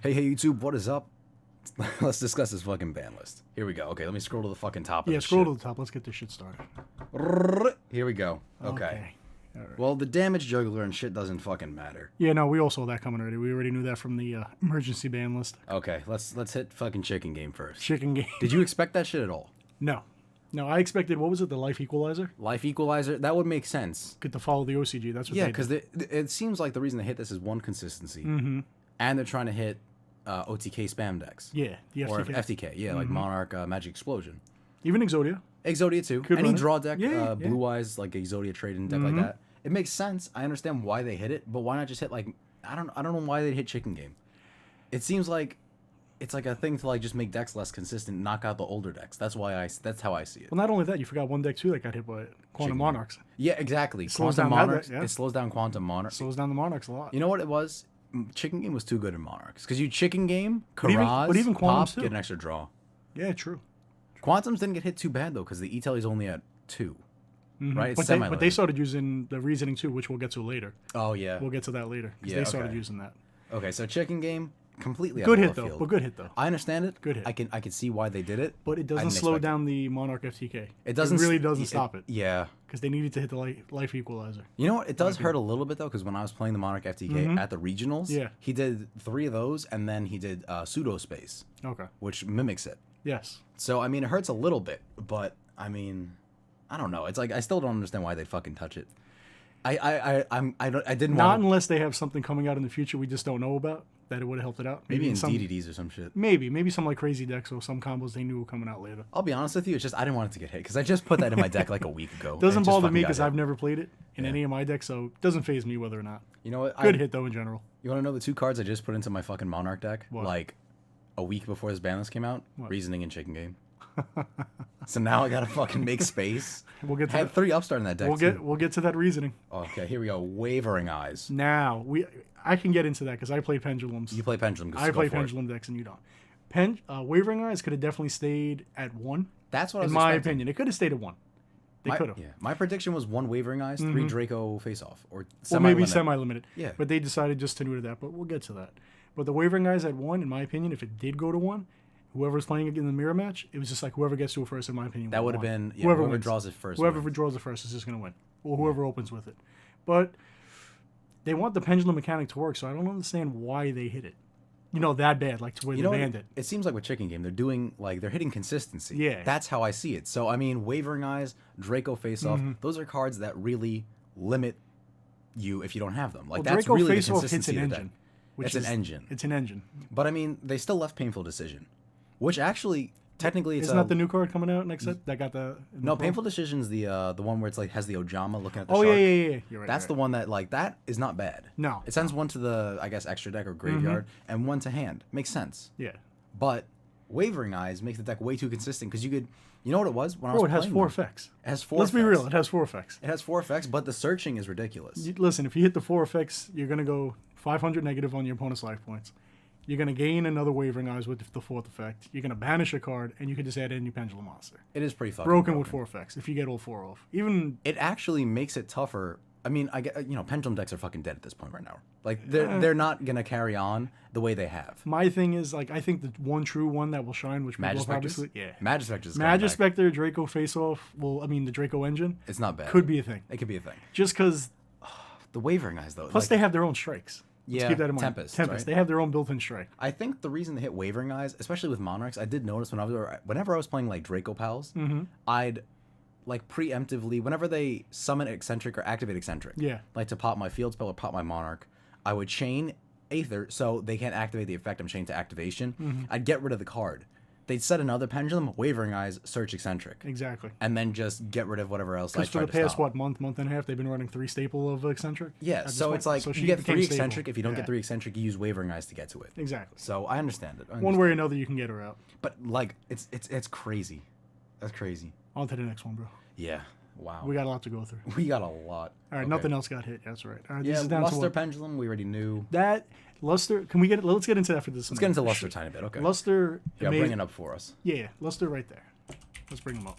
Hey, YouTube, what is up? Let's discuss this fucking ban list. Here we go. Okay, let me scroll to the fucking top of Yeah, this scroll shit. to the top. Let's get this shit started. Here we go. Okay. All right. Well, the damage juggler and shit doesn't fucking matter. Yeah, no, we all saw that coming already. We already knew that from the emergency ban list. Okay, let's hit fucking chicken game first. Chicken game. Did you expect that shit at all? No. No, I expected, what was it, the life equalizer? Life equalizer? That would make sense. Good to follow the OCG. That's what Yeah, they because did. it seems like the reason they hit this is one, consistency. Mm-hmm. And they're trying to hit OTK spam decks. Yeah, the FTK. Or FTK, yeah, like Monarch, Magic Explosion. Even Exodia. Exodia too. Could Any run it. draw deck, Yeah. Blue Eyes, like Exodia trading deck like that. It makes sense. I understand why they hit it, but why not just hit like I don't know why they hit chicken game. It seems like it's like a thing to like just make decks less consistent, knock out the older decks. That's how I see it. Well, not only that, you forgot one deck too that got hit by Quantum Chicken. Monarchs. Yeah, exactly. slows Quantum down that Monarchs. deck, yeah. It slows down Quantum Monarch. Slows down the Monarchs a lot. You know what it was? Chicken game was too good in Monarchs because you chicken game, But even- Karaz, but even pop, Quantums too. get an extra draw. Yeah, true. Quantums didn't get hit too bad though because the E-Telly is only at 2. Right? It's But they semi-limited. started using the reasoning too, which we'll get to later. Oh yeah. We'll get to that later. Because Yeah, they started okay. using that. Okay, so chicken game completely Good out hit of though. left field. But good hit though. I understand it. Good hit. I can see why they did it. But it I doesn't didn't slow expect down the Monarch FTK. It doesn't. It really doesn't stop it. Yeah. Because they needed to hit the life equalizer. You know what? It does hurt a little bit though, because when I was playing the Monarch FTK at the regionals, Yeah. he did 3 of those, and then he did pseudo space, Okay. which mimics it. Yes. So I mean, it hurts a little bit, but I mean, I don't know. It's like I still don't understand why they fucking touch it. I didn't Not want unless they have something coming out in the future we just don't know about that it would have helped it out. maybe in some, DDDs or some shit. Maybe some like crazy decks or some combos they knew were coming out later. I'll be honest with you, it's just I didn't want it to get hit because I just put that in my deck like a week ago. and Doesn't it just bother fucking me got because hit. I've never played it in any of my decks, so it doesn't phase me whether or not. You know what? Good hit though in general. You want to know the 2 cards I just put into my fucking Monarch deck? What? Like a week before this ban list came out? What? Reasoning and Chicken Game. So now I gotta fucking make space. We'll get to I had that. 3 upstart in that deck. We'll get to that reasoning. Okay, here we go. Wavering Eyes. Now I can get into that because I play pendulums. You play Pendulum. I play pendulum decks and you don't. Wavering Eyes could have definitely stayed at 1. That's what I In was my expecting. opinion, it could have stayed at 1. They could have. Yeah, my prediction was 1 Wavering Eyes, 3 Draco Face Off, or Or semi-limit. maybe semi-limited. Yeah. But they decided just to do that, but we'll get to that. But the Wavering Eyes at 1, in my opinion, if it did go to 1, whoever's playing it in the mirror match, it was just like whoever gets to it first, in my opinion. That would have won. been whoever wins. draws it first. Whoever wins. draws it first is just going to win. Or whoever opens with it. But they want the pendulum mechanic to work, so I don't understand why they hit it. That bad, like to where You they know what? banned it. It seems like with Chicken Game, they're hitting consistency. Yeah. That's how I see it. So I mean, Wavering Eyes, Draco Face Off, those are cards that really limit you if you don't have them. Like that's Draco really the Face Off hits consistency an of the engine. deck. Which It's an is- engine. It's an engine. But I mean, they still left Painful Decision, which actually technically it's Isn't that the new card coming out next set? That got the... no Painful Decision's the one where it's like has the Ojama looking at the Oh, shark. yeah. You're right. That's the one that like that is not bad. No. It sends one to the I guess extra deck or graveyard and one to hand. Makes sense. Yeah. But Wavering Eyes makes the deck way too consistent because you know what it was when I Bro, was it has playing 4 them? effects. It has 4 Let's be effects. real. It has 4 effects. It has 4 effects, but the searching is ridiculous. Listen, if you hit the 4 effects, you're going to go 500 negative on your opponent's life points. You're going to gain another Wavering Eyes with the 4th effect. You're going to banish a card, and you can just add in your Pendulum Monster. It is pretty fucking Broken with 4 effects, if you get all 4 off. Even... It actually makes it tougher. I mean, I get Pendulum decks are fucking dead at this point right now. Like they're not gonna carry on the way they have. My thing is, like, I think the one true one that will shine, which people Magis probably... Spectres? Yeah. Magis Spectres. is coming Magis back. Spectre, Draco Face-Off, the Draco Engine, It's not bad. could be a thing. It could be a thing. Just because... The Wavering Eyes though. Plus, like, they have their own strikes. Let's Yeah, keep that in mind. Tempest, right? They have their own built-in strike. I think the reason they hit Wavering Eyes, especially with Monarchs, I did notice whenever I was playing like Draco Pals, I'd like preemptively whenever they summon Eccentric or activate Eccentric, Yeah. like to pop my field spell or pop my Monarch, I would chain Aether so they can't activate the effect I'm chained to activation. I'd get rid of the card. They'd set another Pendulum, Wavering Eyes, search Eccentric, Exactly. and then just get rid of whatever else I Because for tried the to past, stop. month and a half, they've been running 3 staple of Eccentric. Yeah, at this so point. it's like So you she get became 3 stable. Eccentric. If you don't Yeah. get 3 Eccentric, you use Wavering Eyes to get to it. Exactly. So I understand it. One way or another, you can get her out. But like it's crazy. That's crazy. On to the next one, bro. Yeah. Wow. We got a lot to go through. We got a lot. All right, Okay. nothing else got hit. That's right. All right, Yeah, this is down to Luster what? Pendulum, we already knew. That Luster. Let's get into that for this. Let's get into Luster a tiny bit. Okay. Luster. Yeah, bring it up for us. Yeah, Luster right there. Let's bring him up.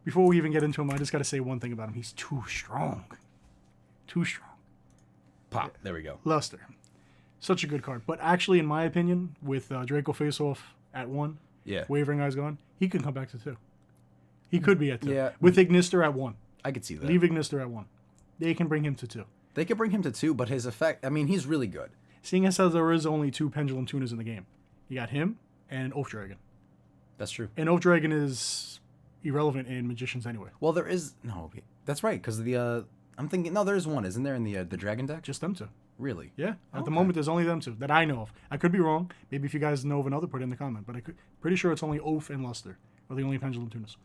Before we even get into him, I just got to say one thing about him. He's too strong. Too strong. Pop. There we go. Luster. Such a good card. But actually, in my opinion, with Draco Face Off at 1, Yeah. Wavering Eyes gone, he could come back to 2. He could be at 2. Yeah. With Ignister at 1. I could see that. Leave Ignister at 1. They can bring him to 2. They could bring him to 2, but his effect, I mean, he's really good. Seeing as how there is only 2 Pendulum Tuners in the game. You got him and Oath Dragon. That's true. And Oath Dragon is irrelevant in Magicians anyway. Well, there is, no, that's right, because the, I'm thinking, no, there is one, isn't there, in the Dragon deck? Just them 2. Really? Yeah. At the moment, there's only them 2 that I know of. I could be wrong. Maybe if you guys know of another, put it in the comment. But pretty sure it's only Oath and Luster are the only Pendulum Tuners.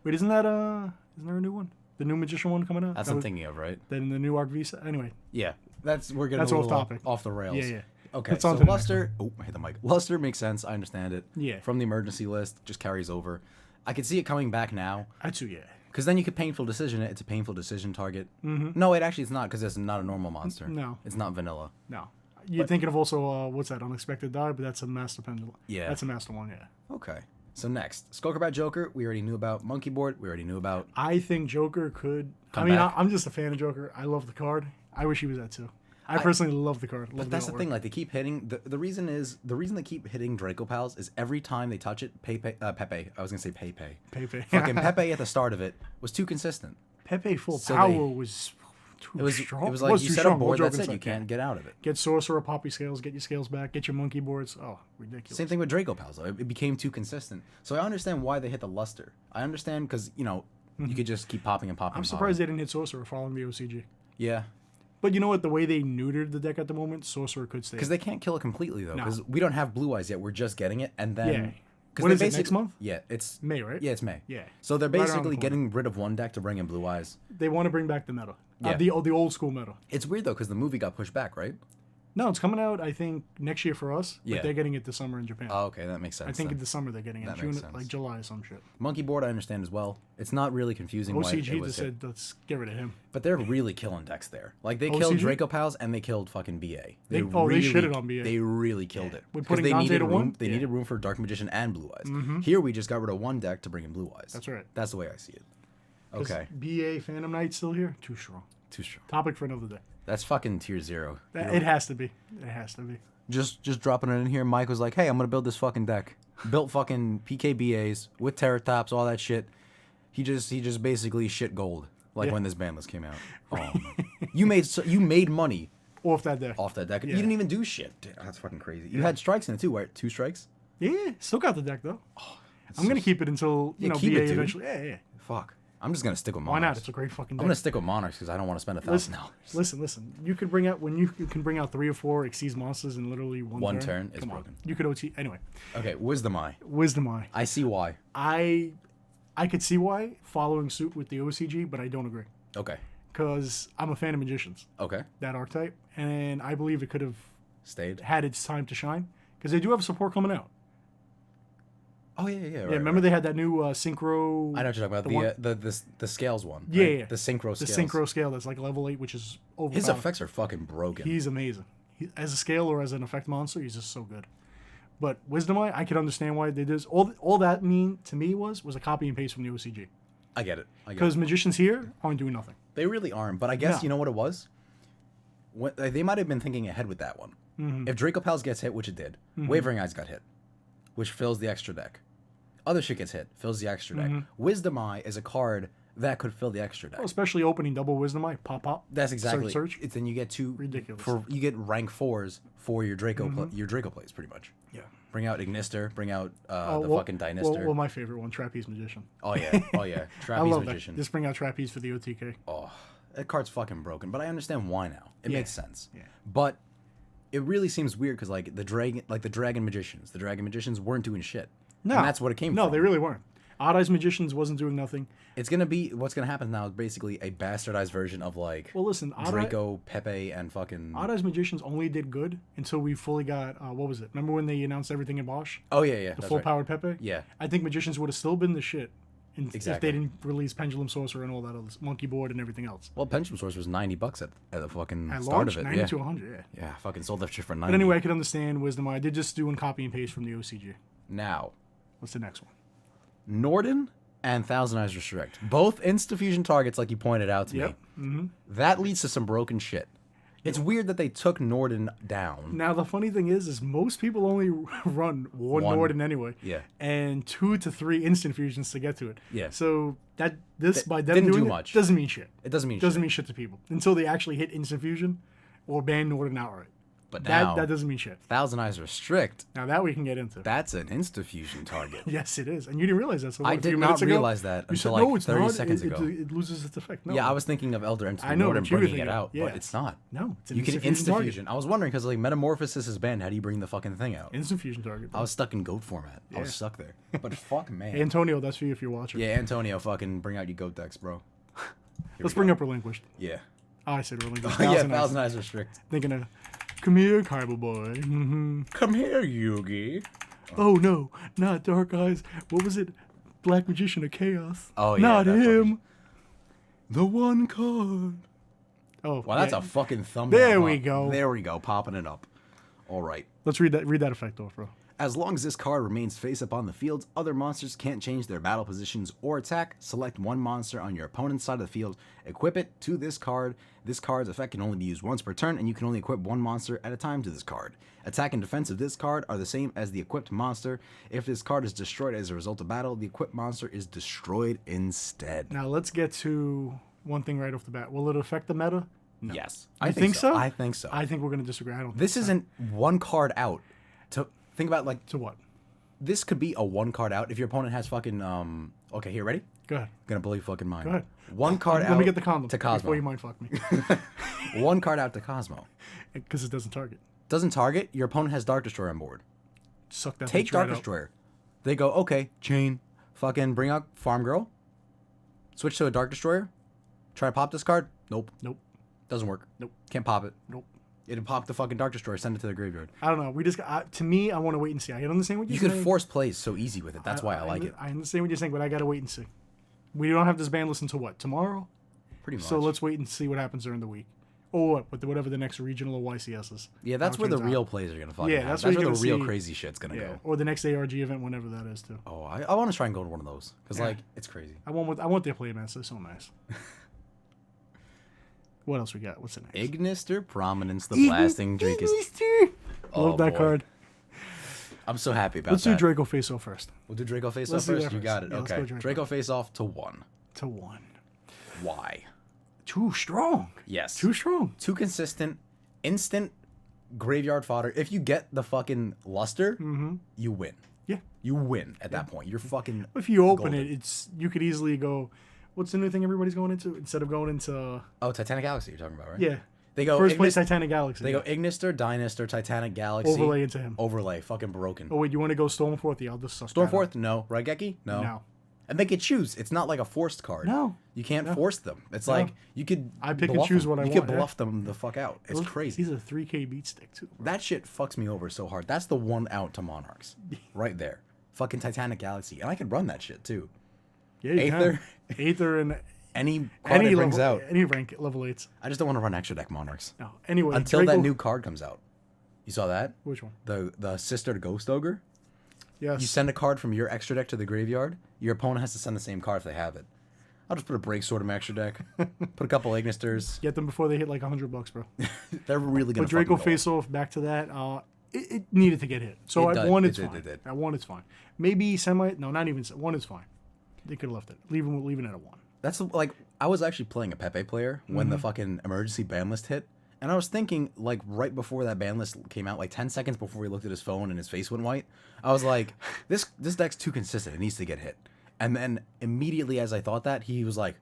Wait, isn't there a new one? The new Magician one coming out? That's what I'm thinking of, right? Then the new Arc Visa. Anyway. Yeah. We're getting That's a off little topic. off the rails. Yeah. Okay, Let's so on to the next Luster, I hit the mic. Luster makes sense. I understand it. Yeah. From the emergency list, just carries over. I could see it coming back now. I too, yeah. Because then you could painful decision it. It's a painful decision target. Mm-hmm. No, it's not, because it's not a normal monster. No. It's not vanilla. No. You're thinking of also, what's that, Unexpected Die, but that's a Master Pendulum. Yeah. That's a Master one, yeah. Okay. So next, Skullcrabat Joker, we already knew about. Monkey Board, we already knew about. I think Joker could... Come back. I'm just a fan of Joker. I love the card. I wish he was that too. I personally love the card. But that's the thing, like, they keep hitting... The reason they keep hitting Draco Pals is every time they touch it, Pepe... I was going to say Pepe. Pepe. Fucking Pepe at the start of it was too consistent. Full So power they- was too strong. It was like, you too set a strong. board, All that's joking it, you aside. can't get out of it. Get Sorcerer, Poppy Scales, get your scales back, get your monkey boards. Oh, ridiculous. Same thing with Draco Pals, though. It became too consistent. So I understand why they hit the Luster. I understand because, you could just keep popping and popping. I'm surprised they didn't hit Sorcerer following the OCG. Yeah. But you know what? The way they neutered the deck at the moment, Sorcerer could stay. Because they can't kill it completely, though. No. Because we don't have Blue Eyes yet. We're just getting it. And then... Yeah. Cause When they is it, basic- next month? Yeah, it's... May, right? Yeah, it's May. Yeah. So they're Right around the basically corner. getting rid of one deck to bring in Blue Eyes. They want to bring back the meta. Yeah. The old school meta. It's weird, though, because the movie got pushed back, right? No, it's coming out, I think, next year for us. Yeah. But they're getting it this summer in Japan. Oh, okay, that makes sense. I think then. in the summer they're getting it. That June, makes sense. like July or some shit. Monkey Board, I understand as well. It's not really confusing why it OCG was just hit. said, let's get rid of him. But they're really killing decks there. Like, they killed OCG? Draco Pals and they killed fucking BA. They shitted on BA. They really killed it. With 'Cause putting they Dante needed to room. one? They Yeah. needed room for Dark Magician and Blue Eyes. Here we just got rid of one deck to bring in Blue Eyes. That's right. That's the way I see it. 'Cause Okay. BA Phantom Knight still here? Too strong. Too strong. Topic for another day. That's fucking tier 0. It has to be. It has to be. Just dropping it in here. Mike was like, "Hey, I'm gonna build this fucking deck." Built fucking PKBAs with Terratops, all that shit. He just basically shit gold, like Yeah. when this ban list came out. You made money Off that deck. off that deck. Yeah. You didn't even do shit. Damn, that's fucking crazy. You had strikes in it too, right? 2 strikes. Yeah, still got the deck though. I'm gonna keep it until Yeah, keep BA it, dude. eventually. Yeah. Fuck. I'm just gonna stick with Why Monarchs. not? It's a great fucking deck. I'm gonna stick with Monarchs because I don't want to spend $1,000. Listen. You could bring out when you can bring out 3 or 4 Exceeds monsters in literally one turn, it's Come on. broken. You could OT anyway. Okay, Wisdom Eye. Wisdom Eye. I see why. I could see why following suit with the OCG, but I don't agree Okay. because I'm a fan of Magicians, Okay. that archetype, and I believe it could have Stayed. had its time to shine because they do have support coming out. Oh yeah. Yeah, Right, remember they had that new synchro. I know what you're talking about. The scales one. Yeah, right? yeah. The synchro the scales. synchro scale that's like level 8, which is over. His effects are fucking broken. He's amazing. As a scale or as an effect monster, he's just so good. But Wisdom Eye, I could understand why they did this. All that mean to me was a copy and paste from the OCG. I get it. Because Magicians here aren't doing nothing. They really aren't. But I guess No. you know what it was. They might have been thinking ahead with that one. If Draco Pals gets hit, which it did, Wavering Eyes got hit, which fills the extra deck. Other shit gets hit, fills the extra deck. Wisdom Eye is a card that could fill the extra deck. Oh, especially opening double Wisdom Eye, pop. That's exactly. Search. It's then you get 2 Ridiculous. You get rank 4s for your Draco your Draco plays pretty much. Yeah. Bring out Ignister. Bring out the well, fucking Dynister. Well, my favorite one, Trapeze Magician. Oh yeah. I Trapeze love Magician. that. Just bring out Trapeze for the OTK. Oh, that card's fucking broken. But I understand why now. It Yeah. makes sense. Yeah. But it really seems weird because the Dragon Magicians weren't doing shit. No, And that's what it came from. No, they really weren't. Odd Eyes Magicians wasn't doing nothing. It's gonna be what's gonna happen now is basically a bastardized version of like Well, listen, Draco, Pepe, and fucking. Odd Eyes Magicians only did good until we fully got what was it? Remember when they announced everything in Bosch? Oh yeah. The full powered Pepe? Yeah. I think Magicians would have still been the shit if Exactly. they didn't release Pendulum Sorcerer and all that other Monkey Board and everything else. Well, Pendulum Source was $90 at the fucking At start launch, of it. 90 Yeah. to 100, yeah. Yeah, fucking sold that shit for 90. But anyway, I could understand Wisdom Eye. I did just do a copy and paste from the OCG. Now, What's the next one? Norden and Thousand Eyes Restrict. Both insta-fusion targets, like you pointed out to me. Mm-hmm. That leads to some broken shit. It's weird that they took Norden down. Now the funny thing is most people only run one Norden anyway. Yeah. And 2 to 3 instant fusions to get to it. Yeah. So by them didn't doing do it much. doesn't mean shit. It doesn't mean Doesn't shit. mean shit to people until they actually hit instant fusion or ban Norden outright. But now That doesn't mean shit. Thousand Eyes Restrict. Now that we can get into. That's an insta-fusion target. Yes, it is, and you didn't realize that. So I a few did minutes not ago, realize that you until said, like no, it's 30 not. seconds ago. It loses its effect. No. Yeah, I was thinking of Elder Enter I the know Norden what you were bringing it thinking. out, Yeah. but it's not. No, it's an You can instant target. insta-fusion. I was wondering because like Metamorphosis is banned. How do you bring the fucking thing out? Instant fusion target. I was stuck in GOAT format. I was stuck there. But fuck, man. Antonio, that's for you if you're watching. Yeah, Antonio, fucking bring out your GOAT decks, bro. Let's bring up Relinquished. Yeah. I said Relinquished. Yeah, Thousand Eyes. Thousand Eyes Restrict. Thinking of, come here, Kaiba boy. Mm-hmm. Come here, Yugi. Oh no, not Dark Eyes. What was it? Black Magician of Chaos. Oh, yeah. Not that him. fucking- The one card. Oh, Well, that's a fucking thumbnail. There huh? we go. There we go. Popping it up. All right. Let's read that effect off, bro. As long as this card remains face up on the field, other monsters can't change their battle positions or attack. Select one monster on your opponent's side of the field, equip it to this card. This card's effect can only be used once per turn, and you can only equip one monster at a time to this card. Attack and defense of this card are the same as the equipped monster. If this card is destroyed as a result of battle, the equipped monster is destroyed instead. Now let's get to one thing right off the bat. Will it affect the meta? No. Yes. I think so? I think so. I think we're gonna disagree. I don't. This think so. isn't one card out. To think about like To what? this could be a one card out if your opponent has fucking okay, here, ready? Go ahead. Gonna blow your fucking mind. Go ahead. One card out. Let me get the condom to Cosmo. before you mind fuck me. One card out to Cosmo. Because it doesn't target. Doesn't target. Your opponent has Dark Destroyer on board. Suck that. Take bitch Dark right up. Destroyer. They go okay. Chain. Fucking bring out Farm Girl. Switch to a Dark Destroyer. Try to pop this card. Nope. Nope. Doesn't work. Nope. Can't pop it. Nope. It'll pop the fucking Dark Destroyer. Send it to the graveyard. I don't know. We just to me, I want to wait and see. I understand what you're You saying. could force plays so easy with it. That's why I like it. I understand what you're saying, but I gotta wait and see. We don't have this ban list until what? Tomorrow. Pretty much. So let's wait and see what happens during the week, or whatever the next regional or YCS is. Yeah, that's How it where the turns out. real plays are gonna fucking Yeah, happen. that's That's where where you're the gonna real see- crazy shit's gonna Yeah, go. or the next ARG event, whenever that is too. Oh, I want to try and go to one of those because Yeah. like it's crazy. I want their playmats. They're so nice. What else we got? What's the next? Ignister Prominence, the Blasting Drake is. Oh, Love that boy. card. I'm so happy about Let's that. do Draco Face Off first. We'll do Draco Face Let's Off do that first. You first. got it. Yeah, let's okay. go Draco. Draco Face Off to 1. To 1. Why? Too strong. Yes. Too strong. Too consistent. Instant graveyard fodder. If you get the fucking luster, you win. Yeah. You win at that point. You're fucking. If you open golden. it, you could easily go. What's the new thing everybody's going into? Instead of going into Oh, Titanic Galaxy. You're talking about, right? yeah, They go first place Ignis- Titanic Galaxy. They go Ignister, Dynaster, Titanic Galaxy. overlay into him. Overlay. Fucking broken. Oh wait, you want to go Stormforth? Yeah, I'll just suck that up. Stormforth? No. Raigeki? No. No. And they could choose. It's not like a forced card. No. You can't No. force them. It's No. like you could. I pick and bluff choose them. what I you want, could yeah. bluff them the fuck out. It's Those- crazy. He's a 3K beat stick too. Bro. That shit fucks me over so hard. That's the one out to Monarchs. Right there. Fucking Titanic Galaxy. And I could run that shit too. Yeah, you Aether. can. Aether and Any card it brings level, out. any rank level 8s. I just don't want to run extra deck Monarchs. No. Anyway, Until Draco, that new card comes out. You saw that? which one? The Sister to Ghost Ogre? Yes. You send a card from your extra deck to the graveyard. Your opponent has to send the same card if they have it. I'll just put a Break Sword in my extra deck. Put a couple Ignisters. Get them before they hit like $100, bro. They're really gonna. But Draco fucking go Face Off, back to that. It needed to get hit. So It at did, 1, it it's did, fine. it did. At 1, it's fine. Maybe semi. No, not even 1 is fine. They could have left it. Leaving it at 1. That's like I was actually playing a Pepe player when the fucking emergency ban list hit, and I was thinking like right before that ban list came out, like 10 seconds before he looked at his phone and his face went white. I was like, this deck's too consistent. It needs to get hit. And then immediately as I thought that, he was like,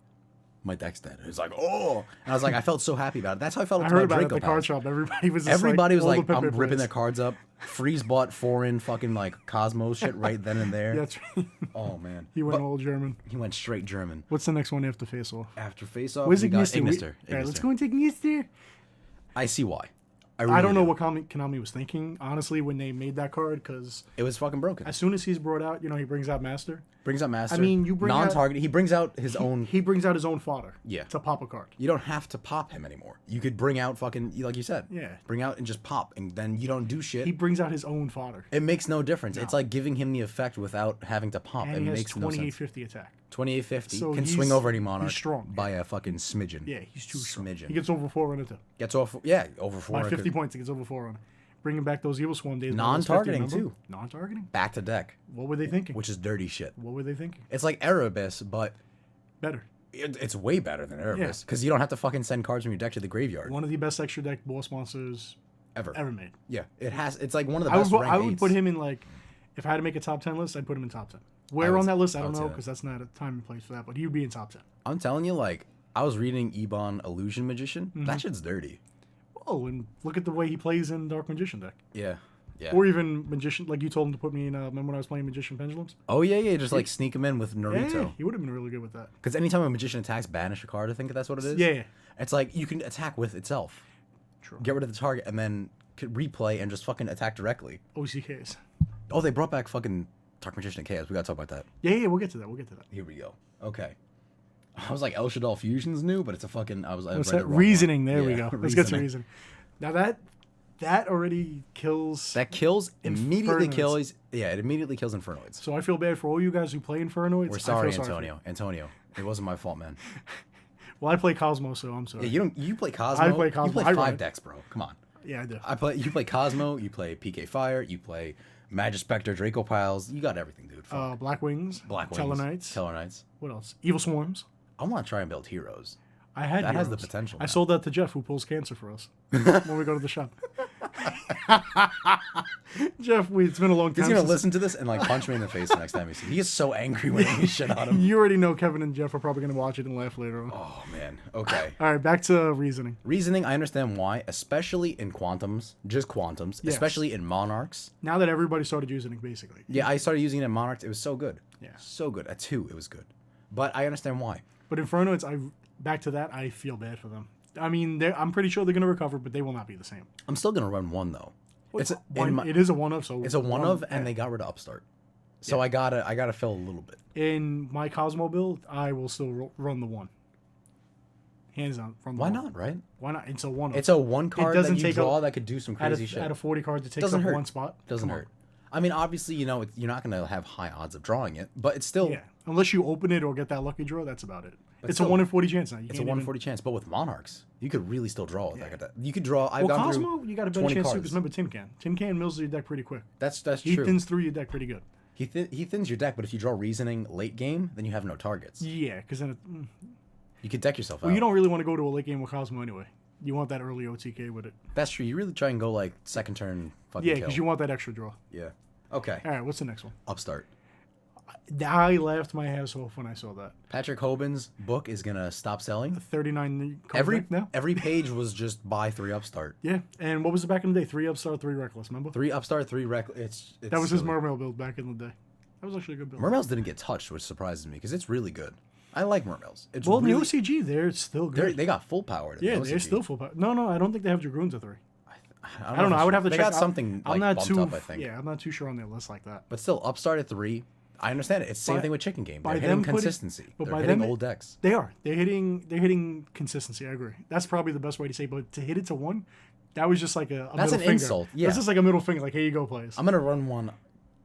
my deck's dead. It was like, oh, and I was like, I felt so happy about it. That's how I felt I about heard about it at Draco the card Pals. shop. Everybody was just Everybody was all like, the I'm Pepe ripping players. their cards up. Freeze bought foreign fucking like Cosmos shit right then and there. Yeah, that's right. Oh man, He went But all German. he went straight German. What's the next one after Face Off? After face off, Where's we got Ignister? Ignister. All right, let's Ignister. go and take Ignister. I see why. I really don't know do. what Konami was thinking, honestly, when they made that card, because It was fucking broken. as soon as he's brought out, he brings out Master. Brings out master. I mean, you bring out- non-targeting. He brings out his own. He brings out his own fodder. Yeah. To pop a card. You don't have to pop him anymore. You could bring out fucking, like you said. Yeah. Bring out and just pop, and then you don't do shit. He brings out his own fodder. It makes no difference. It's like giving him the effect without having to pop. And It he has makes no sense. 2850 attack. 2850 So can he's- swing over any monarch. he's strong. By a fucking smidgen. Yeah, he's too strong. Smidgen. He gets over 400 too. Gets off. Yeah, over 400. By 50 points, he gets over 400. Bringing back those Evil Swarm days. Non-targeting, 50, remember? too. Non-targeting? Back to deck, What were they thinking? which is dirty shit. What were they thinking? It's like Erebus, but Better. it's way better than Erebus because you don't have to fucking send cards from your deck to the graveyard One of the best extra deck boss monsters ever. made. Yeah, it has. It's like one of the I best. would, I ranked would eights. put him in like, if I had to make a top 10 list, I'd put him in top 10. Where would- on that list, I I don't would say know that. because that's not a time and place for that, but he would be in top 10. I'm telling you, like I was reading Ebon Illusion Magician. Mm-hmm. That shit's dirty. Oh, and look at the way he plays in Dark Magician deck. Yeah. Yeah. Or even Magician, like you told him to put me in, remember when I was playing Magician Pendulums? Oh yeah. Just like sneak him in with Yeah, Naruto. he would have been really good with that. Because anytime a magician attacks, banish a card. I think that's what it is. Yeah. It's like you can attack with itself. True. Get rid of the target and then could replay and just fucking attack directly. OCKs. Oh, they brought back fucking Dark Magician and Chaos. We gotta talk about that. Yeah, we'll get to that. Here we go. Okay. I was like El Shaddai Fusion's new, but it's a fucking. I What's read that? the wrong Reasoning. one. There we Yeah, go. Let's get to reasoning. Now that already kills. That kills immediately. Infernoids. It immediately kills Infernoids. So I feel bad for all you guys who play Infernoids. We're I sorry, feel for you. Antonio. Antonio, it wasn't my fault, man. Well, I play Cosmo, so I'm sorry. Yeah, you don't. You play Cosmo. I play Cosmo. You play I run 5 it. decks, bro. Come on. Yeah, I do. You play Cosmo. You play PK Fire. You play Magic Spectre, Draco Piles. You got everything, dude. Fuck. Black Wings. Black Wings, Tellarknights. Tellarknights. What else? Evil Swarms. I want to try and build heroes. I had That has the heroes. potential I now. sold that to Jeff, who pulls cancer for us when we go to the shop. Jeff, it's been a long time. He's gonna since- listen to this and like punch me in the face the next time he sees. He is so angry when he shit on him. You already know Kevin and Jeff are probably gonna watch it and laugh later on. Oh man. Okay. All right, back to reasoning. Reasoning, I understand why, especially in quantums, just quantums, Yes. especially in monarchs. Now that everybody started using it, basically. Yeah, I started using it in monarchs. It was so good. Yeah. So good. At 2, it was good. But I understand why. But Infernoids, back to that, I feel bad for them. I mean, I'm pretty sure they're gonna recover, but they will not be the same. I'm still gonna run 1 though. It's a, It is a one of, so it's a one of, and yeah. they got rid of Upstart. So I gotta fill a little bit. In my Cosmo build, I will still run the 1. Hands down, run the Why 1. not, right? Why not? It's a one of. It's a 1 card doesn't that you take draw up- that could do some out crazy of, shit. out of 40 cards, it takes Doesn't up hurt. one spot. Doesn't Come on. hurt. I mean, obviously, it's, you're not gonna have high odds of drawing it, but it's still Yeah, unless you open it or get that lucky draw, that's about it. It's still- a 1 in 40 chance now. You it's a can't 1 in even- 40 chance. But with monarchs, you could really still draw with that. You could draw. I've Well, gone Cosmo, through you got a better 20 chance too, cards. because remember Tin Can. Tin Can mills your deck pretty quick. That's He true. thins through your deck pretty good. He thins your deck, but if you draw reasoning late game, then you have no targets. Yeah, because then You could deck yourself well, out. you don't really want to go to a late game with Cosmo anyway. You want that early OTK with it. That's true. You really try and go like second turn fucking Yeah, kill. because you want that extra draw. Yeah. Okay. All right, what's the next one? Upstart. I laughed my ass off when I saw that. Patrick Hoban's book is gonna stop selling. 39 card Every deck now. every page was just buy 3 Upstart. Yeah, and what was it back in the day? 3 Upstart, 3 Reckless. Remember? 3 Upstart, 3 Rec. It's That was his silly. Mermail build back in the day. That was actually a good build. Mermails didn't get touched, which surprises me because it's really good. I like Mermails. It's Well, in really, the OCG, they're still good. they got full power. To Yeah, the they're OCG. still full power. No, I don't think they have Dragoons at 3. I don't know. I would have to they check. got something I'm like not bumped too. up, I think. Yeah, I'm not too sure on their list like that. But still, Upstart at 3. I understand it. It's the same By- thing with Chicken Game. by They're them hitting putting- consistency. but They're by hitting them- old decks. They are. They're hitting consistency. I agree. That's probably the best way to say. But to hit it to 1, that was just like a That's middle an finger. insult, yeah. That's just like a middle finger. Like, here you go, players. I'm gonna run 1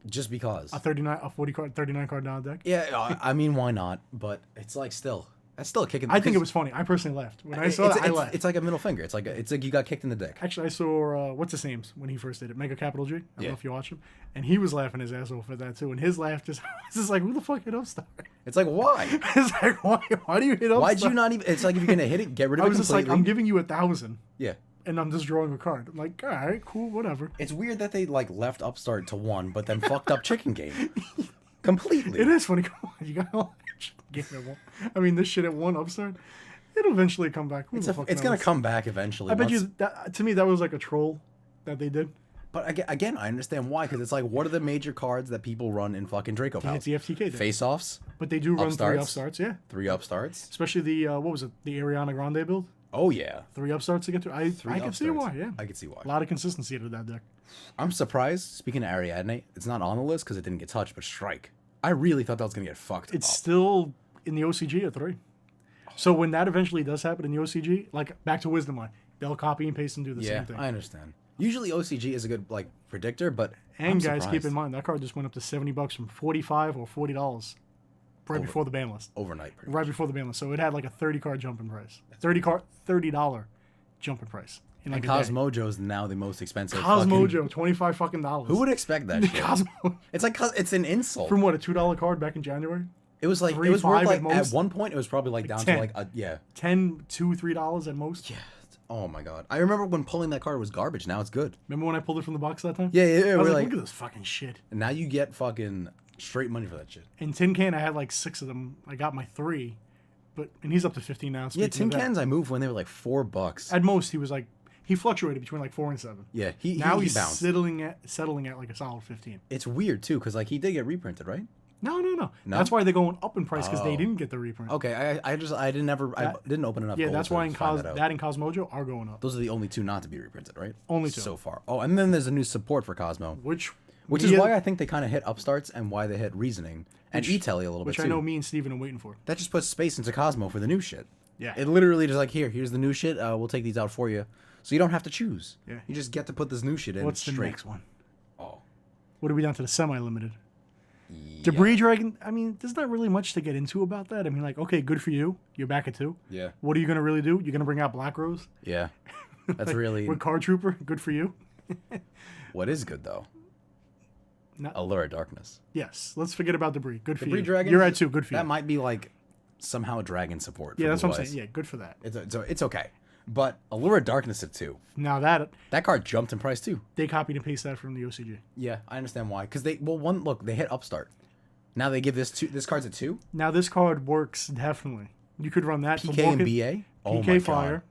just because. A 39 card down deck. Yeah, I mean, why not? But it's like still, that's still a kick in the I think it was funny. I personally laughed when I saw that. I laughed. It's like a middle finger. It's like you got kicked in the dick. Actually, I saw what's his name's when he first did it, Mega Capital G. I don't know if you watched him, and he was laughing his ass off at that too. And his laugh just was just like, "Who the fuck hit Upstart?" It's like why? It's like, why do you hit Upstart? Why'd you not even? It's like if you're gonna hit it, get rid of I it was just like, completely. I'm giving you 1,000, Yeah. and I'm just drawing a card. I'm like, all right, cool, whatever. It's weird that they like left Upstart to 1, but then fucked up Chicken Game completely. It is funny. Come on, you got to get at 1. I mean, this shit at 1 Upstart, it'll eventually come back. Who the fuck It's gonna knows? come back eventually. I bet once- you. To me, that was like a troll that they did. But again, I understand why, because it's like, what are the major cards that people run in fucking Draco It's Pals? the FTK deck. Face-offs, But they do run 3 Upstarts. Upstarts, yeah. 3 Upstarts. Especially the what was it? The Ariana Grande build. Oh yeah, 3 Upstarts to get through. I 3 can see Upstarts. why. Yeah, I can see why. a lot of consistency to that deck. I'm surprised. Speaking of Ariadne, it's not on the list because it didn't get touched. But Strike, I really thought that was gonna get fucked It's up. still in the OCG at 3. So when that eventually does happen in the OCG, like back to Wisdom Eye, they'll copy and paste and do the Yeah, same thing. I understand. Usually OCG is a good like predictor, but And I'm guys, surprised. keep in mind that card just went up to $70 from $45 or $40 right before the ban list. Overnight. Pretty Right before the ban list, so it had like a 30 card jump in price. $30 jump in price. In like And a day. Cosmojo is now the most expensive. Cosmojo, $25 fucking dollars. Who would expect that shit? Cosmo It's like it's an insult. from what, a $2 card back in January? It was like $3, it was worth $5 like at most? at one point it was probably like down 10. to like a yeah. $10, $2, $3 at most. Yeah. Oh my god. I remember when pulling that card was garbage. Now it's good. Remember when I pulled it from the box that time? Yeah, I we're was like, look at this fucking shit. now you get fucking straight money for that shit. In Tin Can, I had like 6 of them. I got my 3, and he's up to 15 now. Yeah, speaking tin of that. cans I moved when they were like $4. At most, he fluctuated between like 4 and 7. Yeah, Now he he's bounced. settling at like a solid 15. It's weird too, because like he did get reprinted, right? No. No? That's why they're going up in price because they Oh. didn't get the reprint. Okay, I didn't open enough. Yeah, gold that's to why in find that out. and Cosmojo are going up. Those are the only two not to be reprinted, right? Only 2. So far. Oh, and then there's a new support for Cosmo, Which is why I think they kind of hit Upstarts and why they hit Reasoning and E-Telly a little which bit I too. know me and Steven are waiting for. That just puts space into Cosmo for the new shit. Yeah. It literally just like, here's the new shit. We'll take these out for you. So you don't have to choose. Yeah. You just get to put this new shit in. What's the straight. next one? Oh. What are we down to the semi-limited? Yeah. Debris Dragon, I mean, there's not really much to get into about that. I mean, like, okay, good for you. You're back at 2. Yeah. What are you going to really do? You're going to bring out Black Rose? Yeah. That's really With Card Trooper? Good for you. what is good though. Not- Allure of Darkness. Yes. Let's forget about Debris. Good for Debris you. Dragon. You're at 2. Good for That you. might be like somehow dragon support. Yeah, for that's what I'm Blue Eyes. saying. Yeah, good for that. It's okay. But Allure of Darkness at 2. Now that That card jumped in price too. they copied and pasted that from the OCG. Yeah, I understand why. Because they hit Upstart. Now they give this card's a 2. Now this card works definitely. You could run that for PK and walking- BA. Oh PK my Fire,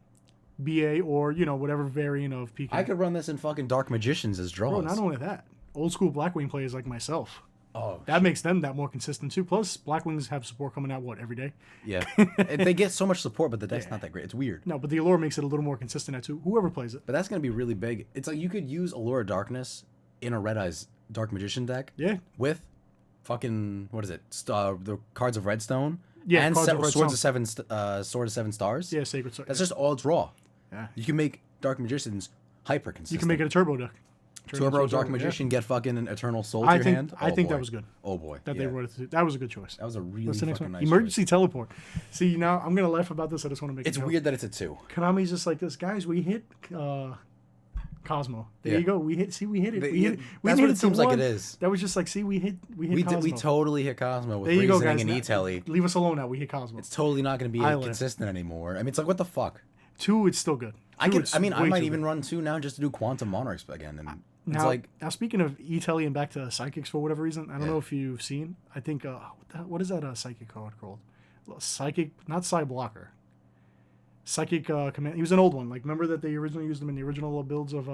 god. BA, or whatever variant of PK. I could run this in fucking Dark Magicians as draws. Bro, not only that, old school Blackwing players like myself. Oh, That makes them that more consistent too. Plus, Blackwings have support coming out every day. yeah. They get so much support, but the deck's not that great. It's weird. No, but the Allure makes it a little more consistent at 2. Whoever plays it. But that's gonna be really big. It's like you could use Allure of Darkness in a Red Eyes Dark Magician deck. Yeah. With fucking what is it? The cards of Redstone. Yeah, and Cards of Swords of Seven Stars. Yeah, Sacred Sword. That's just all it's raw. Yeah. You can make Dark Magicians hyper consistent. You can make it a turbo deck. Turbo Dark yeah. Magician, get fucking an Eternal Soul to I your think hand. I Oh, think boy. that was good. Oh boy. That yeah. they wrote it. That was a good choice. That was a really What's the next fucking one? nice Emergency Teleport. See, now I'm gonna laugh about this. I just want to make choice. It's a joke. weird that it's a 2. Konami's just like this, guys. We hit Cosmo. There Yeah. you go. We hit. See, we hit it. They- We hit it. We that's hit what it it to seems like one. it is. That was just like, see, we hit We Cosmo. totally hit Cosmo with There you go, Reasoning guys. and Now- E-Telly. Leave us alone now. We hit Cosmo. It's totally not going to be I live. consistent anymore. I mean, it's like, what the fuck? 2, it's still good. I 2, could. it's I mean, I way might too even good. run 2 now just to do Quantum Monarchs again. And it's Now, like, now speaking of E-Telly and back to Psychics for whatever reason, I don't Yeah. know if you've seen. I think what is that Psychic card called? Psychic, not Psy Blocker. Psychic Command. He was an old one. Like, remember that they originally used him in the original builds of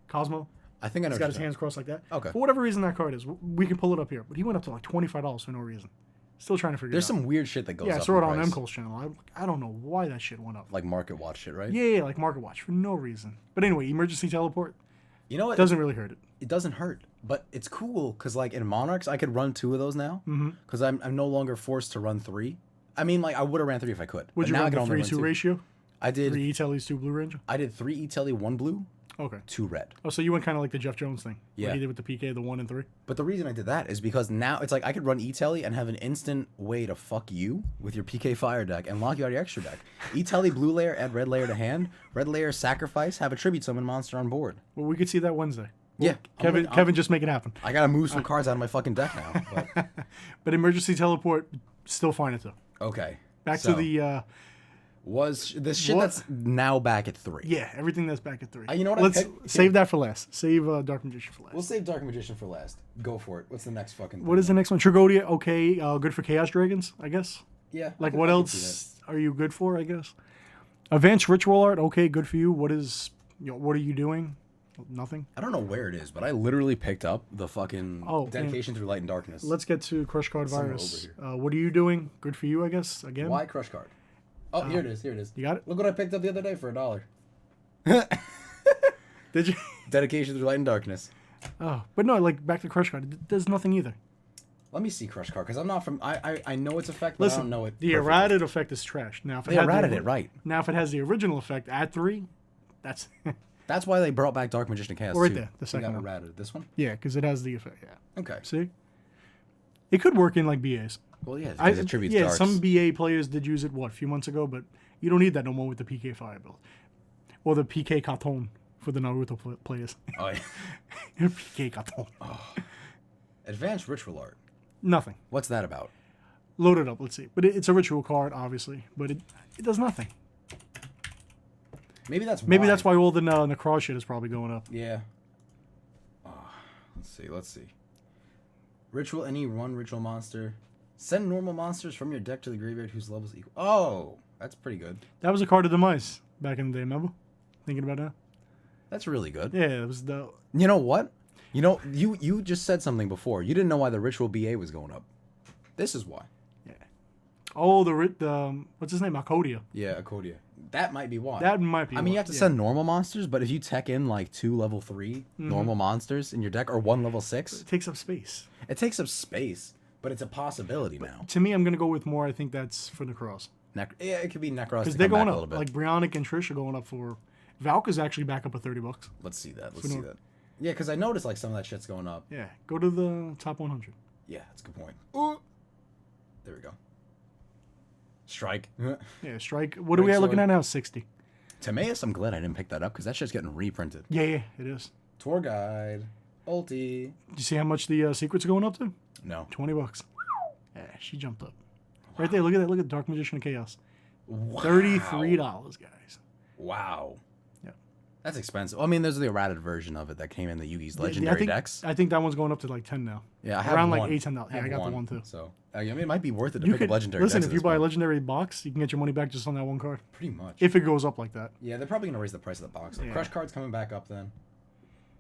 Cosmo? I think I know. He's what got you're his saying. hands crossed like that. Okay. For whatever reason that card is, we can pull it up here. But he went up to like $25 for no reason. Still trying to figure There's it out. some weird shit that goes Yeah, I up saw in it on price. MCole's channel. I don't know why that shit went up. Like Market Watch shit, right? Yeah, like Market Watch for no reason. But anyway, Emergency Teleport You know what? doesn't really hurt it. It doesn't hurt, but it's cool because like in Monarchs, I could run 2 of those now because I'm no longer forced to run 3. I mean, like I would have ran 3 if I could. Would but you now I run can the only 3-2 run 2. ratio? I did. 3 E-Tellies, 2 Blue Ranger? I did 3 E-Telly, 1 blue, Okay. 2 red. Oh, so you went kind of like the Jeff Jones thing. Yeah. What he did with the PK, the 1 and 3. But the reason I did that is because now it's like I could run E-Telly and have an instant way to fuck you with your PK Fire deck and lock you out of your extra deck. E-Telly blue layer, add red layer to hand. Red layer sacrifice, have a tribute summon monster on board. Well, we could see that Wednesday. Yeah, Kevin, just make it happen. I gotta move some cards out of my fucking deck now. But, But Emergency Teleport, still fine it though. okay. Back so, to the was this shit what- that's now back at 3. yeah, everything that's back at 3. You know what I Let's picked? save that for last. Save Dark Magician for last. We'll save Dark Magician for last. Go for it. What's the next fucking? What is the next one? Trigodia, okay, good for Chaos Dragons, I guess. Yeah. Like, what else are you good for, I guess? Advanced Ritual Art, okay, good for you. What are you doing? Nothing. I don't know where it is, but I literally picked up the fucking Oh, Dedication Through Light and Darkness. Let's get to Crush Card Somewhere Virus. over What are you doing? Good for you, I guess, again. Why Crush Card? Oh, here it is. Here it is. You got it? Look what I picked up the other day for $1. Did you? Dedication Through Light and Darkness. Oh, but no, like, back to Crush Card. There's nothing either. Let me see Crush Card because I'm not from. I know its effect, but I Listen, don't know it. the perfectly. errated effect is trash. Now, if They had errated the, it right. Now, if it has the original effect at 3, that's That's why they brought back Dark Magician of Chaos right too. there, the We second got one. errated. This one. yeah, because it has the effect. Yeah. Okay. See, it could work in like BAs. Well, yeah, because it attributes yeah, darks. some BA players did use it a few months ago, but you don't need that no more with the PK Fire build or the PK Katon for the Naruto players. Oh, yeah. PK Katon. Advanced Ritual Art. Nothing. What's that about? Load it up. Let's see. But it's a ritual card, obviously, but it does nothing. Maybe that's That's why all the Necross shit is probably going up. Yeah. Let's see. Ritual, any one ritual monster. Send normal monsters from your deck to the graveyard whose levels equal. Oh, that's pretty good. That was a card of demise back in the day, remember? Thinking about that? That's really good. Yeah, it was the... You know what? You know, you just said something before. You didn't know why the ritual BA was going up. This is why. Yeah. Oh, the what's his name? Akodia. Yeah, Akodia. That might be why. That might be I mean, you why, have to send normal monsters, but if you tech in like 2 level 3 normal monsters in your deck or 1 level 6, It takes up space. it takes up space, but it's a possibility now. To me, I'm going to go with more. I think that's for Necross. Yeah, it could be Necros Because to they're come back going a little up. bit. Like, Brionic and Trish are going up for... Valk is actually back up at $30. Let's see that. Let's For see no- that. Yeah, because I noticed like some of that shit's going up. Yeah. Go to the top 100. Yeah, that's a good point. Ooh. There we go. Strike. Yeah, Strike. What are we at looking at now? 60. Timaeus, I'm glad I didn't pick that up because that shit's getting reprinted. Yeah, it is. Tour guide. Ulti. Do you see how much the secrets are going up to? No. $20. Yeah, she jumped up. Right there, look at that. Look at Dark Magician of Chaos. Wow. $33, guys. Wow. Yeah. That's expensive. I mean, there's the errated version of it that came in the Yugi's legendary I think, decks. I think that one's going up to like 10 now. Yeah, I have Around one. like $8, $10. Yeah, I got the one too. So, I mean, it might be worth it to You pick could up legendary listen. decks If at you this buy a point. legendary box, you can get your money back just on that one card. Pretty much. If it goes up like that. Yeah, they're probably going to raise the price of the box. Yeah. Crush card's coming back up then.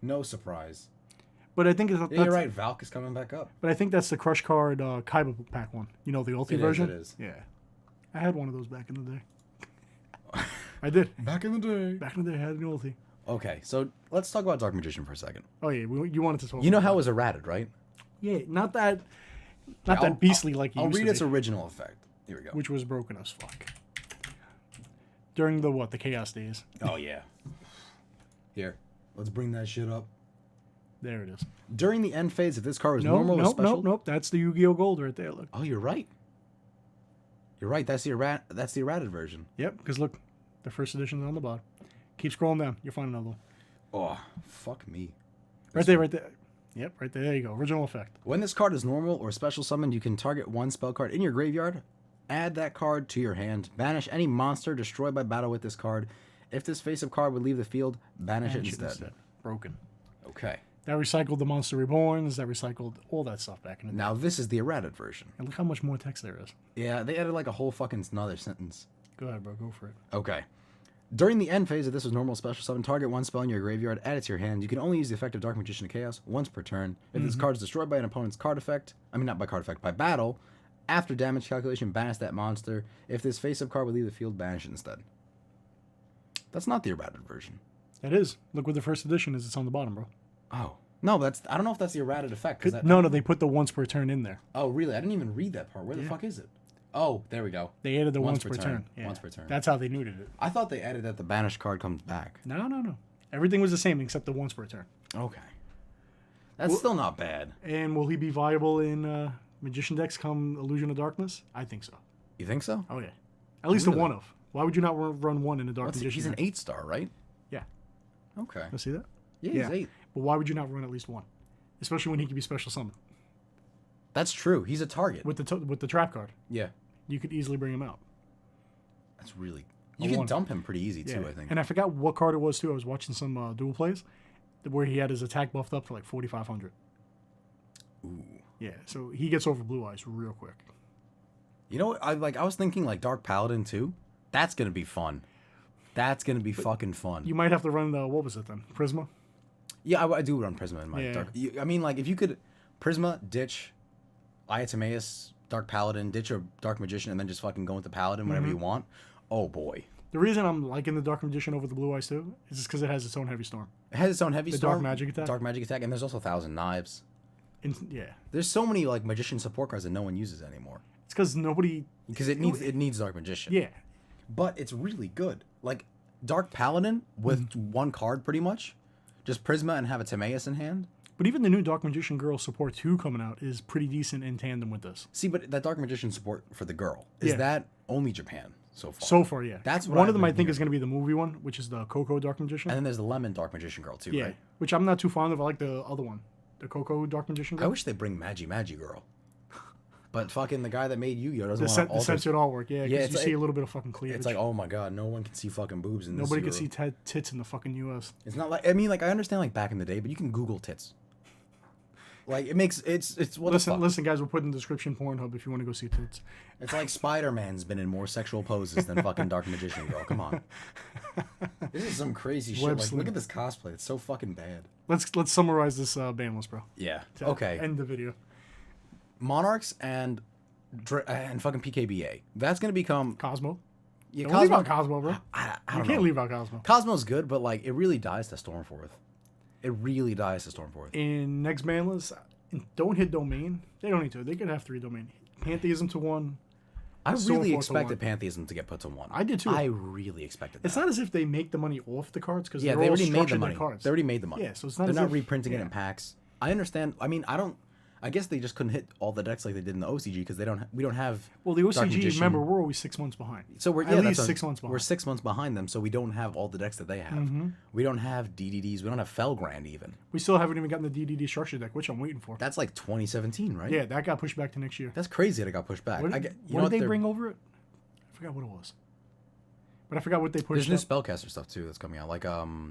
No surprise. But I think Yeah, you're right. Valk is coming back up. But I think that's the Crush card Kaiba pack one. You know, the ulti version. It is. Yeah, I had one of those back in the day. I did. Back in the day. Back in the day, I had an ulti. Okay, so let's talk about Dark Magician for a second. Oh yeah, you wanted to talk. You know about how it that. was errated, right? Yeah, not that I'll- beastly like he I'll used read to its be, original effect. Here we go. which was broken as fuck. During the Chaos days. Oh, yeah. Here, let's bring that shit up. There it is. During the end phase, if this card was No, normal or nope, special... nope. That's the Yu-Gi-Oh! Gold right there. Look. Oh, you're right. You're right. That's the errated version. Yep. Because look, the first edition's on the bottom. Keep scrolling down. You'll find another one. Oh, fuck me. Right there. Right there. Yep. Right there. There you go. Original effect. When this card is normal or special summoned, you can target one spell card in your graveyard, add that card to your hand, banish any monster destroyed by battle with this card. If this face-up card would leave the field, banish it instead. Broken. Okay. That recycled the Monster Reborns. That recycled all that stuff back in the day. Now, this is the errated version. And look how much more text there is. Yeah, they added like a whole fucking another sentence. Go ahead, bro. Go for it. Okay. During the end phase, if this was normal special summon, target one spell in your graveyard, add it to your hand. You can only use the effect of Dark Magician of Chaos once per turn. If this card is destroyed by an opponent's card effect, not by card effect, by battle, after damage calculation, banish that monster. If this face-up card would leave the field, banish it instead. That's not the errated version. That is. Look what the first edition is. It's on the bottom, bro. Oh. No, I don't know if that's the errated effect. 'Cause No, they put the once per turn in there. Oh, really? I didn't even read that part. Where the fuck is it? Oh, there we go. They added the once per turn. Yeah. Once per turn. That's how they neutered it. I thought they added that the banished card comes back. No. Everything was the same except the once per turn. Okay. That's still not bad. And will he be viable in Magician decks come Illusion of Darkness? I think so. You think so? Oh, yeah. At least Really? a one of. Why would you not run one in a Dark Let's see, Magician he's an deck? 8-star, right? Yeah. Okay. Let's see that? Yeah, Yeah. he's 8. But why would you not run at least one? Especially when he can be special summoned. That's true. He's a target. With the trap card. Yeah. You could easily bring him out. That's really... You can dump him pretty easy, too, I think. And I forgot what card it was, too. I was watching some dual plays where he had his attack buffed up to like 4,500. Ooh. Yeah, so he gets over Blue Eyes real quick. You know what? I was thinking, like, Dark Paladin, too. That's going to be fun. That's going to be fucking fun. You might have to run the... What was it then? Prisma? Yeah, I do run Prisma in my Yeah. Dark... I mean, like, if you could... Prisma, ditch Timaeus, Dark Paladin, ditch a Dark Magician, and then just fucking go into Paladin whenever you want. Oh, boy. The reason I'm liking the Dark Magician over the Blue Eyes, too, is just because it has its own Heavy Storm. It has its own heavy The storm. Dark Magic attack? Dark Magic attack, and there's also 1,000 Knives. Yeah. There's so many like magician support cards that no one uses anymore. It's because nobody. Because it needs Dark Magician. Yeah. But it's really good. Like Dark Paladin with one card pretty much. Just Prisma and have a Timaeus in hand. But even the new Dark Magician Girl support 2 coming out is pretty decent in tandem with this. See, but that Dark Magician support for the girl, is that only Japan so far? So far, yeah. That's what one of them I think is going to be the movie one, which is the Coco Dark Magician. And then there's the Lemon Dark Magician Girl too, right? Which I'm not too fond of. I like the other one, the Coco Dark Magician Girl. I wish they bring Magi Girl. But fucking the guy that made Yu-Gi-Oh doesn't want to alter. The censored artwork, yeah. Yeah, Because you see a little bit of fucking cleavage. It's like, oh my god, no one can see fucking boobs in this. Nobody can see tits in the fucking U.S. It's not like, I mean, like, I understand like back in the day, but you can Google tits. Like, it makes, it's what the fuck? Listen, guys, we'll put in the description Pornhub if you want to go see tits. It's like Spider-Man's been in more sexual poses than fucking Dark Magician Girl. Come on. This is some crazy shit. Like, look at this cosplay. It's so fucking bad. Let's summarize this ban list, bro. Yeah. Okay. End the video. Monarchs and fucking PKBA. That's gonna become Cosmo. Yeah, Don't leave out Cosmo, bro. I You don't can't know. leave out Cosmo. Cosmo's good, but like it really dies to Stormforth. It really dies to Stormforth. In next ban list, don't hit domain. They don't need to. They could have 3 domain. Pantheism to 1. I really Stormforth expected to 1. Pantheism to get put to 1. I did too. I really expected that. It's not as if they make the money off the cards because Yeah, they're they all already made the structured money. like cards. They already made the money. Yeah, so it's not They're as not if, reprinting it in packs. I understand. I mean, I guess they just couldn't hit all the decks like they did in the OCG because we don't have. Well, the Dark OCG, Magician. remember, we're always 6 months behind. So we're at least that's 6 months behind. We're 6 months behind them, so we don't have all the decks that they have. We don't have DDDs. We don't have Felgrand even. We still haven't even gotten the DDD structure deck, which I'm waiting for. That's like 2017, right? Yeah, that got pushed back to next year. That's crazy that it got pushed back. What, what did they bring over it? I forgot what it was. But I forgot what they pushed. There's new Spellcaster stuff too that's coming out, like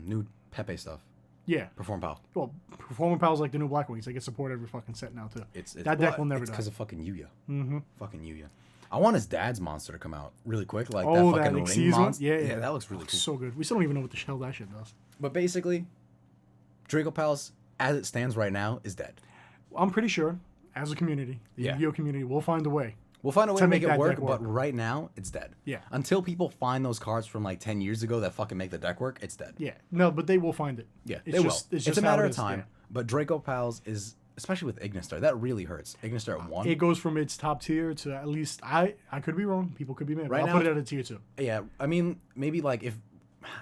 new Pepe stuff. Yeah. Perform Pal. Well, Performing Pal's like the new Black Wings. They get support every fucking set now, too. That deck will never die. because of fucking Yuya. Fucking Yuya. I want his dad's monster to come out really quick. Like Oh, that that fucking Xyz ring one? monster. Yeah. That looks really cool. So good. We still don't even know what the hell that shit does. But basically, Draco Palace, as it stands right now, is dead. I'm pretty sure, as a community, the Yu-Gi-Oh community, will find a way. We'll find a way to make it that work, deck work. but right now, it's dead. Yeah. Until people find those cards from like 10 years ago that fucking make the deck work, it's dead. Yeah. No, but they will find it. Yeah, It's they just, will. It's, It's just a matter how it of is, time. yeah. But Draco Pals is, especially with Ignistar, that really hurts. Ignistar at 1. It goes from its top tier to at least, I could be wrong. People could be mad. Right I'll now- put it at a tier 2. Yeah, I mean, maybe like if,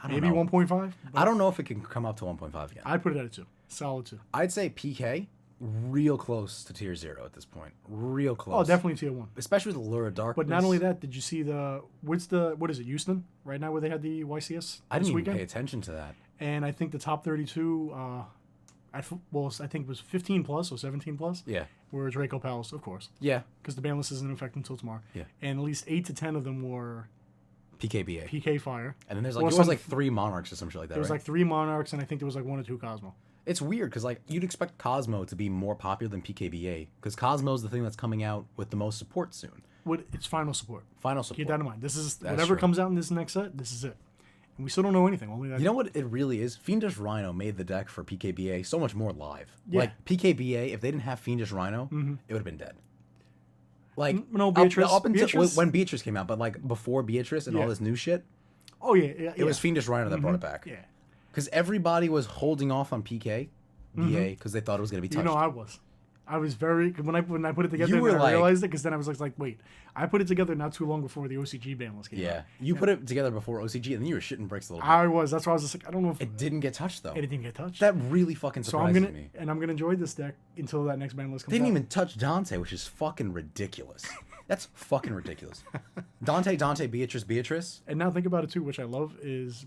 I don't Maybe know. 1.5. I don't know if it can come up to 1.5 again. I'd put it at a 2. Solid 2. I'd say PK, real close to tier 0 at this point. Real close. Oh, definitely tier 1. Especially with the Lure of Darkness. But not only that, did you see what is it, Houston? Right now where they had the YCS I this didn't even weekend? pay attention to that. And I think the top 32, I think it was 15 plus or 17 plus. Yeah. Were Draco Palace, of course, Yeah. because the ban list isn't in effect until tomorrow. Yeah. And at least 8 to 10 of them were PKBA. PK Fire. And then there's Or like, some- like 3 Monarchs or some shit like that, There was right? like 3 Monarchs, and I think there was like 1 or 2 Cosmo. It's weird because like you'd expect Cosmo to be more popular than PKBA because Cosmo's the thing that's coming out with the most support soon. It's final support. Final support. Keep that in mind. This is That's whatever true. comes out in this next set. This is it, and we still don't know anything. Only that. You know what it really is? Fiendish Rhino made the deck for PKBA so much more live. Yeah. Like PKBA, if they didn't have Fiendish Rhino, it would have been dead. Like No, Beatrice. up until Beatrice- when Beatrice came out, but like before Beatrice and all Yeah. this new shit, Oh yeah, it was Fiendish Rhino that brought it back. Yeah. Because everybody was holding off on PK, BA, because they thought it was gonna be touched. You know, I was very when I put it together. You And were then I like- realized it because then I was like, wait, I put it together not too long before the OCG ban list came out. yeah, you put it together before OCG, and then you were shitting bricks a little bit. I was. That's why I was just like, I don't know if It didn't get touched though. it didn't get touched. That really fucking so I'm surprises gonna me. enjoy this deck until that next ban list comes They didn't out. even touch Dante, which is fucking ridiculous. That's fucking ridiculous. Dante, Beatrice. And now think about it too, which I love is,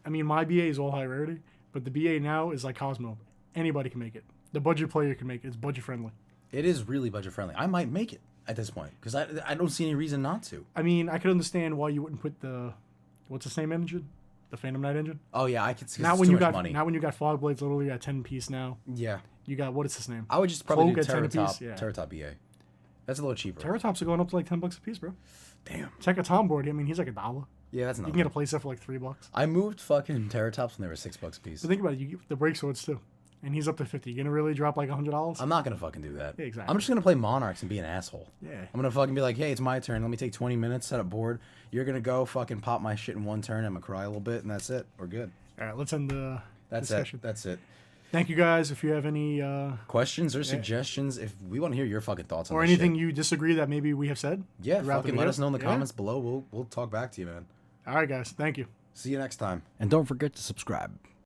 I mean, my BA is all high rarity, but the BA now is like Cosmo. Anybody can make it. The budget player can make it. It's budget friendly. It is really budget friendly. I might make it at this point because I don't see any reason not to. I mean, I could understand why you wouldn't put what's the same engine? The Phantom Knight engine? Oh yeah, I could see. Not It's when too you much got money. not when you got Fog Blades literally at 10 piece now. Yeah, You got what is his name? I would just probably do Cloak at 10 apiece? Terratop, Yeah. Terratop BA. That's a little cheaper. Terratops are going up to like $10 a piece, bro. Damn. Check a Tom board. I mean, he's like $1. Yeah, that's You not. can get a playset for like $3. I moved fucking Terratops when they were $6 a piece. So think about it. You get the break swords too, and he's up to 50. You gonna really drop like $100? I'm not gonna fucking do that. Yeah, exactly. I'm just gonna play Monarchs and be an asshole. Yeah. I'm gonna fucking be like, hey, it's my turn. Let me take 20 minutes, set up board. You're gonna go fucking pop my shit in one turn. I'm gonna cry a little bit, and that's it. We're good. All right, let's end the That's discussion. it. That's it. Thank you guys. If you have any questions or suggestions, if we want to hear your fucking thoughts on or this anything shit. you disagree that maybe we have said, Yeah, throughout the fucking let video. us know in the Yeah. comments below. We'll talk back to you, man. All right, guys. Thank you. See you next time. And don't forget to subscribe.